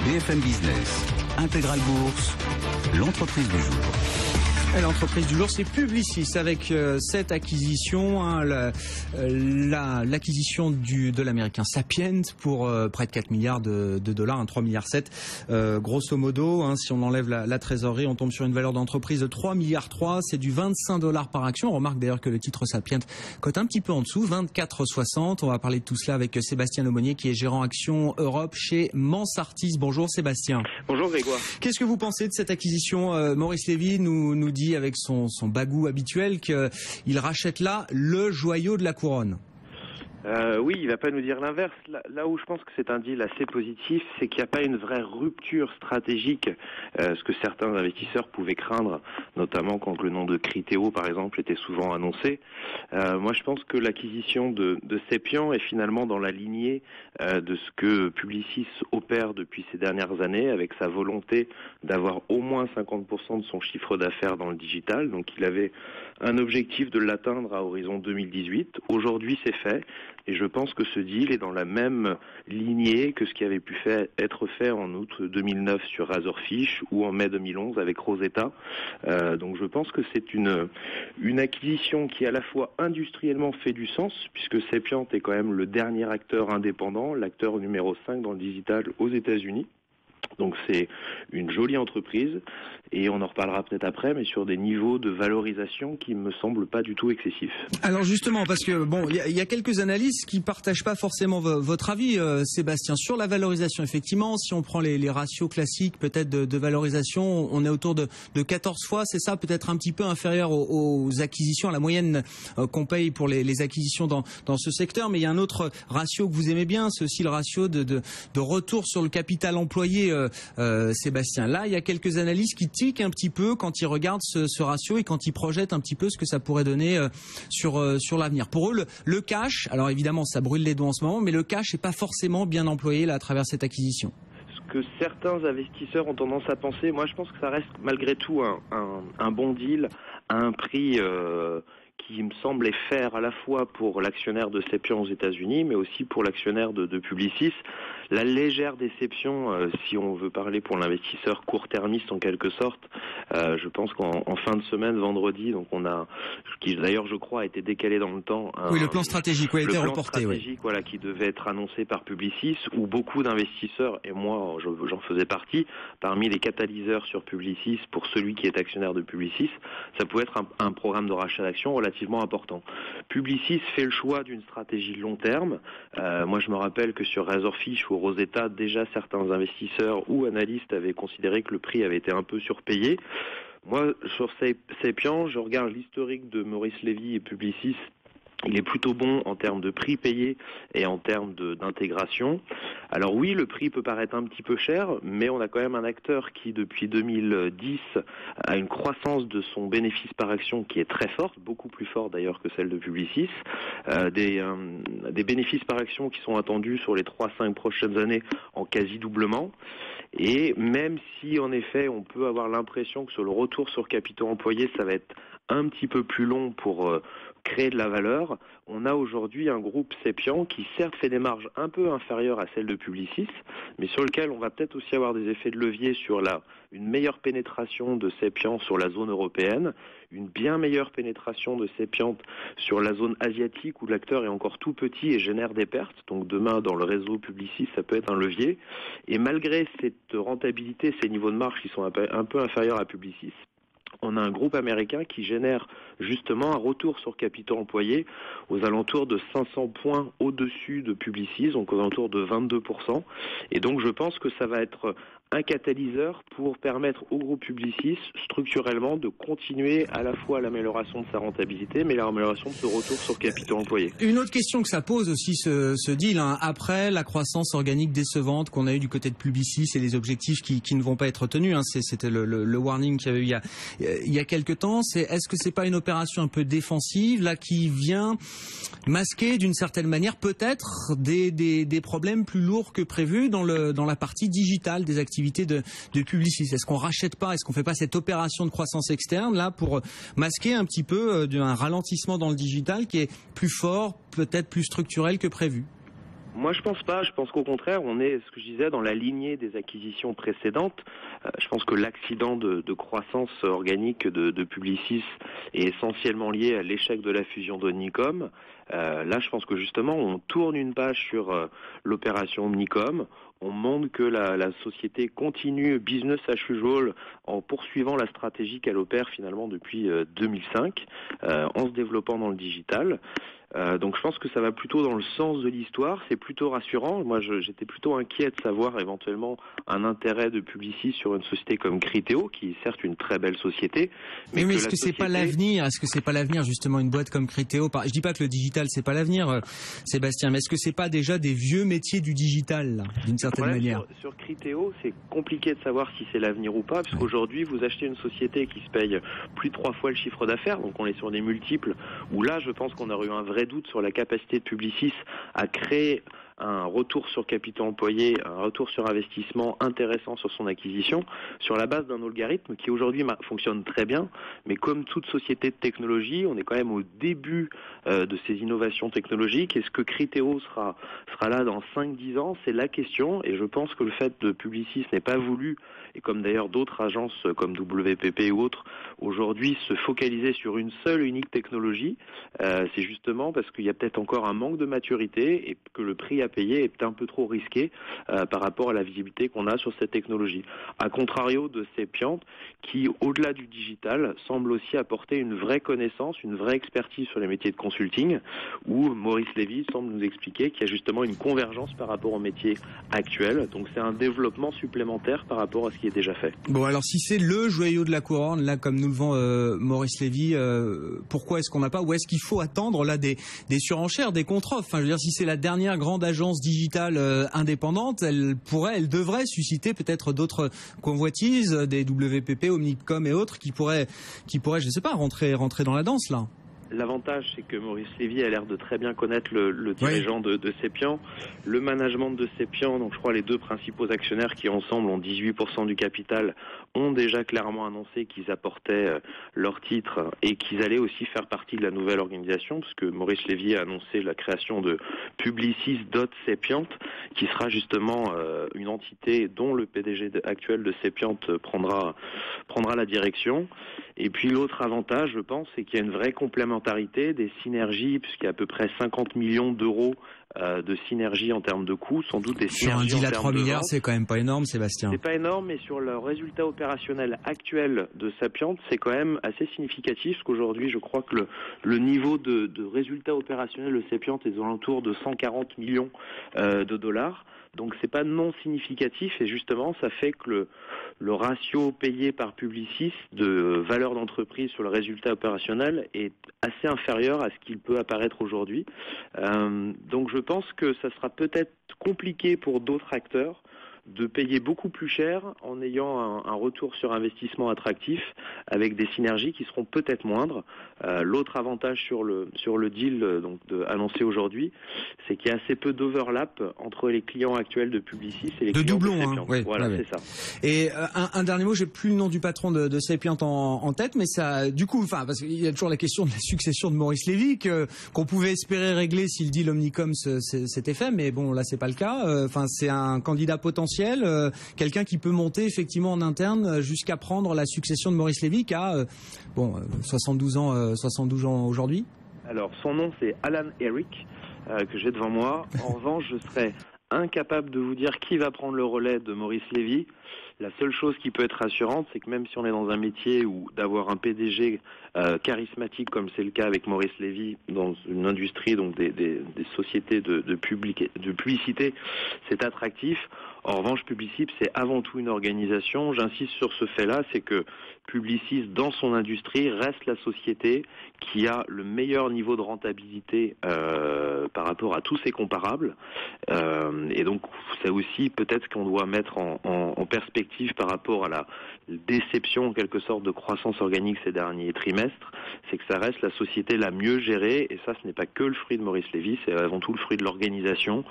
BFM Business, Intégral Bourse, l'entreprise du jour. Et l'entreprise du jour, c'est Publicis avec cette acquisition, l'acquisition de l'américain Sapient pour près de 4 milliards de dollars, 3,7 milliards. Grosso modo, si on enlève la trésorerie, on tombe sur une valeur d'entreprise de 3,3 milliards. C'est du 25 $ par action. On remarque d'ailleurs que le titre Sapient cote un petit peu en dessous, 24,60. On va parler de tout cela avec Sébastien Lemonnier qui est gérant action Europe chez Mansartis. Bonjour Sébastien. Bonjour Grégoire. Qu'est-ce que vous pensez de cette acquisition? Maurice Lévy nous dit avec son bagou habituel qu'il rachète là le joyau de la couronne. Oui, il va pas nous dire l'inverse. Là où je pense que c'est un deal assez positif, c'est qu'il n'y a pas une vraie rupture stratégique, ce que certains investisseurs pouvaient craindre, notamment quand le nom de Criteo, par exemple, était souvent annoncé. Moi, je pense que l'acquisition de Sapient est finalement dans la lignée de ce que Publicis opère depuis ces dernières années, avec sa volonté d'avoir au moins 50% de son chiffre d'affaires dans le digital. Donc, il avait un objectif de l'atteindre à horizon 2018. Aujourd'hui, c'est fait. Et je pense que ce deal est dans la même lignée que ce qui avait pu être fait en août 2009 sur Razorfish ou en mai 2011 avec Rosetta. Donc je pense que c'est une acquisition qui à la fois industriellement fait du sens, puisque Sapient est quand même le dernier acteur indépendant, l'acteur numéro 5 dans le digital aux États-Unis. Donc c'est une jolie entreprise et on en reparlera peut-être après, mais sur des niveaux de valorisation qui me semblent pas du tout excessifs. Alors justement, parce que bon, il y a quelques analystes qui partagent pas forcément votre avis, Sébastien, sur la valorisation. Effectivement, si on prend les ratios classiques, peut-être de valorisation, on est autour de 14 fois, c'est ça, peut-être un petit peu inférieur aux acquisitions, à la moyenne qu'on paye pour les acquisitions dans ce secteur. Mais il y a un autre ratio que vous aimez bien, c'est aussi le ratio de retour sur le capital employé. Sébastien, là il y a quelques analystes qui tiquent un petit peu quand ils regardent ce ratio et quand ils projettent un petit peu ce que ça pourrait donner sur l'avenir. Pour eux, le cash, alors évidemment ça brûle les doigts en ce moment, mais le cash n'est pas forcément bien employé là à travers cette acquisition. Ce que certains investisseurs ont tendance à penser, moi je pense que ça reste malgré tout un bon deal à un prix qui me semblait faire à la fois pour l'actionnaire de Sapient aux États-Unis, mais aussi pour l'actionnaire de Publicis. La légère déception, si on veut parler pour l'investisseur court-termiste en quelque sorte, je pense qu'en fin de semaine, vendredi, donc on a, qui d'ailleurs je crois a été décalé dans le temps. Oui, le plan stratégique a été reporté. Le plan stratégique, voilà, qui devait être annoncé par Publicis, où beaucoup d'investisseurs, et moi j'en faisais partie, parmi les catalyseurs sur Publicis, pour celui qui est actionnaire de Publicis, ça pouvait être un programme de rachat d'actions relativement important. Publicis fait le choix d'une stratégie long terme. Moi je me rappelle que sur Razorfish ou Rosetta, déjà certains investisseurs ou analystes avaient considéré que le prix avait été un peu surpayé. Moi, sur Sapient, je regarde l'historique de Maurice Lévy et Publicis. Il est plutôt bon en termes de prix payé et en termes d'intégration. Alors oui, le prix peut paraître un petit peu cher, mais on a quand même un acteur qui, depuis 2010, a une croissance de son bénéfice par action qui est très forte, beaucoup plus forte d'ailleurs que celle de Publicis. Des bénéfices par action qui sont attendus sur les 3-5 prochaines années en quasi-doublement. Et même si, en effet, on peut avoir l'impression que sur le retour sur capitaux employés, ça va être un petit peu plus long pour créer de la valeur, on a aujourd'hui un groupe Sapient qui certes fait des marges un peu inférieures à celles de Publicis, mais sur lequel on va peut-être aussi avoir des effets de levier sur une meilleure pénétration de Sapient sur la zone européenne, une bien meilleure pénétration de Sapient sur la zone asiatique où l'acteur est encore tout petit et génère des pertes. Donc demain, dans le réseau Publicis, ça peut être un levier. Et malgré cette rentabilité, ces niveaux de marge qui sont un peu inférieurs à Publicis, on a un groupe américain qui génère justement un retour sur capitaux employés aux alentours de 500 points au-dessus de Publicis, donc aux alentours de 22%. Et donc je pense que ça va être un catalyseur pour permettre au groupe Publicis structurellement de continuer à la fois l'amélioration de sa rentabilité, mais l'amélioration de ce retour sur capitaux employés. Une autre question que ça pose aussi ce deal, après la croissance organique décevante qu'on a eu du côté de Publicis et les objectifs qui ne vont pas être tenus, c'était le warning qu'il y avait eu il y a quelques temps, est-ce que c'est pas une opération un peu défensive là qui vient masquer d'une certaine manière peut-être des problèmes plus lourds que prévu dans la partie digitale des activités de Publicis? Est-ce qu'on rachète pas, est-ce qu'on fait pas cette opération de croissance externe là pour masquer un petit peu un ralentissement dans le digital qui est plus fort, peut-être plus structurel que prévu? Moi, je pense pas. Je pense qu'au contraire, on est, ce que je disais, dans la lignée des acquisitions précédentes. Je pense que l'accident de croissance organique de Publicis est essentiellement lié à l'échec de la fusion d'Omnicom. Là, je pense que justement, on tourne une page sur l'opération Omnicom. On montre que la société continue business as usual en poursuivant la stratégie qu'elle opère finalement depuis 2005, en se développant dans le digital. Donc je pense que ça va plutôt dans le sens de l'histoire, c'est plutôt rassurant. Moi j'étais plutôt inquiet de savoir éventuellement un intérêt de Publicis sur une société comme Criteo, qui est certes une très belle société. Mais est-ce que c'est pas l'avenir? Est-ce que c'est pas l'avenir justement, une boîte comme Criteo? Je dis pas que le digital c'est pas l'avenir, Sébastien, mais est-ce que c'est pas déjà des vieux métiers du digital, là, d'une certaine manière? Sur Criteo, c'est compliqué de savoir si c'est l'avenir ou pas, parce qu'aujourd'hui vous achetez une société qui se paye plus de 3 fois le chiffre d'affaires, donc on est sur des multiples où là je pense qu'on aurait eu un vrai doute sur la capacité de Publicis à créer un retour sur capital employé, un retour sur investissement intéressant sur son acquisition, sur la base d'un algorithme qui aujourd'hui fonctionne très bien, mais comme toute société de technologie, on est quand même au début de ces innovations technologiques. Est-ce que Criteo sera là dans 5-10 ans? C'est la question, et je pense que le fait de Publicis n'ait pas voulu, et comme d'ailleurs d'autres agences comme WPP ou autres, aujourd'hui se focaliser sur une seule unique technologie, c'est justement parce qu'il y a peut-être encore un manque de maturité et que le prix à payer est un peu trop risqué par rapport à la visibilité qu'on a sur cette technologie. A contrario de Cepiant, qui au-delà du digital semble aussi apporter une vraie connaissance, une vraie expertise sur les métiers de consulting, où Maurice Lévy semble nous expliquer qu'il y a justement une convergence par rapport aux métiers actuels. Donc c'est un développement supplémentaire par rapport à ce qui est déjà fait. Bon, alors si c'est le joyau de la couronne, là, comme nous le vend Maurice Lévy, pourquoi est-ce qu'on n'a pas, ou est-ce qu'il faut attendre là des surenchères, des contre-offres? Enfin, je veux dire, si c'est la dernière grande agence digitale indépendante, elle devrait susciter peut-être d'autres convoitises, des WPP, Omnicom et autres qui pourraient, je ne sais pas, rentrer dans la danse là. L'avantage, c'est que Maurice Lévy a l'air de très bien connaître le dirigeant de Cepiant, le management de Cepiant. Donc, je crois les deux principaux actionnaires qui ensemble ont 18% du capital ont déjà clairement annoncé qu'ils apportaient leur titre et qu'ils allaient aussi faire partie de la nouvelle organisation, parce que Maurice Lévy a annoncé la création de Publicis.Cepiant, qui sera justement une entité dont le PDG actuel de Cepiant prendra la direction. Et puis l'autre avantage, je pense, c'est qu'il y a une vraie complémentarité, des synergies, puisqu'il y a à peu près 50 millions d'euros de synergies en termes de coûts, sans doute des synergies sur un deal à 3 milliards, c'est quand même pas énorme, Sébastien. C'est pas énorme, mais sur le résultat opérationnel actuel de Cepiant, c'est quand même assez significatif, parce qu'aujourd'hui, je crois que le niveau de résultat opérationnel de Cepiant est aux alentours de 140 millions de dollars. Donc c'est pas non significatif, et justement ça fait que le ratio payé par Publicis de valeur d'entreprise sur le résultat opérationnel est assez inférieur à ce qu'il peut apparaître aujourd'hui. Donc je pense que ça sera peut-être compliqué pour d'autres acteurs de payer beaucoup plus cher en ayant un retour sur investissement attractif avec des synergies qui seront peut-être moindres. L'autre avantage sur le deal annoncé aujourd'hui, c'est qu'il y a assez peu d'overlap entre les clients actuels de Publicis et les clients doublons, de Cepiant. Oui, voilà, ouais. C'est ça. Et un dernier mot, j'ai plus le nom du patron de Cepiant en tête, mais ça, du coup, parce qu'il y a toujours la question de la succession de Maurice Lévy qu'on pouvait espérer régler si le deal Omnicom s'était fait, mais bon, là c'est pas le cas. C'est un candidat potentiel. Quelqu'un qui peut monter effectivement en interne jusqu'à prendre la succession de Maurice Lévy qui a 72 ans aujourd'hui. Alors son nom c'est Alan Eric que j'ai devant moi. En revanche, je serais incapable de vous dire qui va prendre le relais de Maurice Lévy. La seule chose qui peut être rassurante, c'est que même si on est dans un métier où d'avoir un PDG charismatique, comme c'est le cas avec Maurice Lévy, dans une industrie, donc des sociétés de publicité, c'est attractif. En revanche, Publicis, c'est avant tout une organisation. J'insiste sur ce fait-là, c'est que Publicis, dans son industrie, reste la société qui a le meilleur niveau de rentabilité par rapport à tous ses comparables. Et donc, c'est aussi peut-être ce qu'on doit mettre en perspective par rapport à la déception, en quelque sorte, de croissance organique ces derniers trimestres. C'est que ça reste la société la mieux gérée. Et ça, ce n'est pas que le fruit de Maurice Lévy, c'est avant tout le fruit de l'organisation,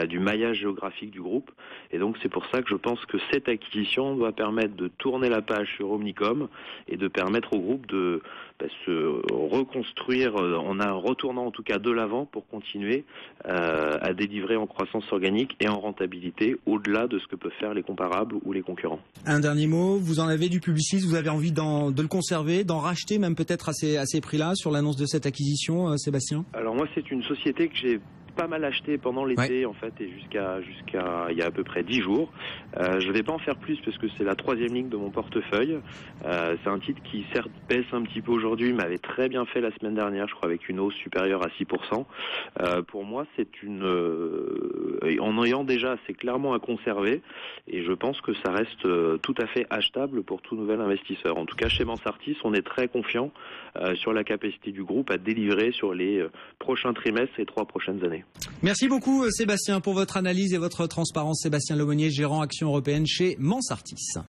du maillage géographique du groupe. Et donc, donc c'est pour ça que je pense que cette acquisition doit permettre de tourner la page sur Omnicom et de permettre au groupe de se reconstruire en retournant en tout cas de l'avant pour continuer à délivrer en croissance organique et en rentabilité au-delà de ce que peuvent faire les comparables ou les concurrents. Un dernier mot, vous en avez du Publicis, vous avez envie de le conserver, d'en racheter même peut-être à ces prix-là sur l'annonce de cette acquisition, Sébastien? Alors moi c'est une société que j'ai pas mal acheté pendant l'été en fait et jusqu'à il y a à peu près 10 jours. Je vais pas en faire plus parce que c'est la 3e ligne de mon portefeuille. C'est un titre qui certes baisse un petit peu aujourd'hui mais avait très bien fait la semaine dernière, je crois avec une hausse supérieure à 6%. Pour moi c'est en ayant déjà assez clairement à conserver et je pense que ça reste tout à fait achetable pour tout nouvel investisseur. En tout cas chez Mansartis on est très confiant sur la capacité du groupe à délivrer sur les prochains trimestres et 3 prochaines années. Merci beaucoup Sébastien pour votre analyse et votre transparence. Sébastien Lemonnier, gérant Action Européenne chez Mansartis.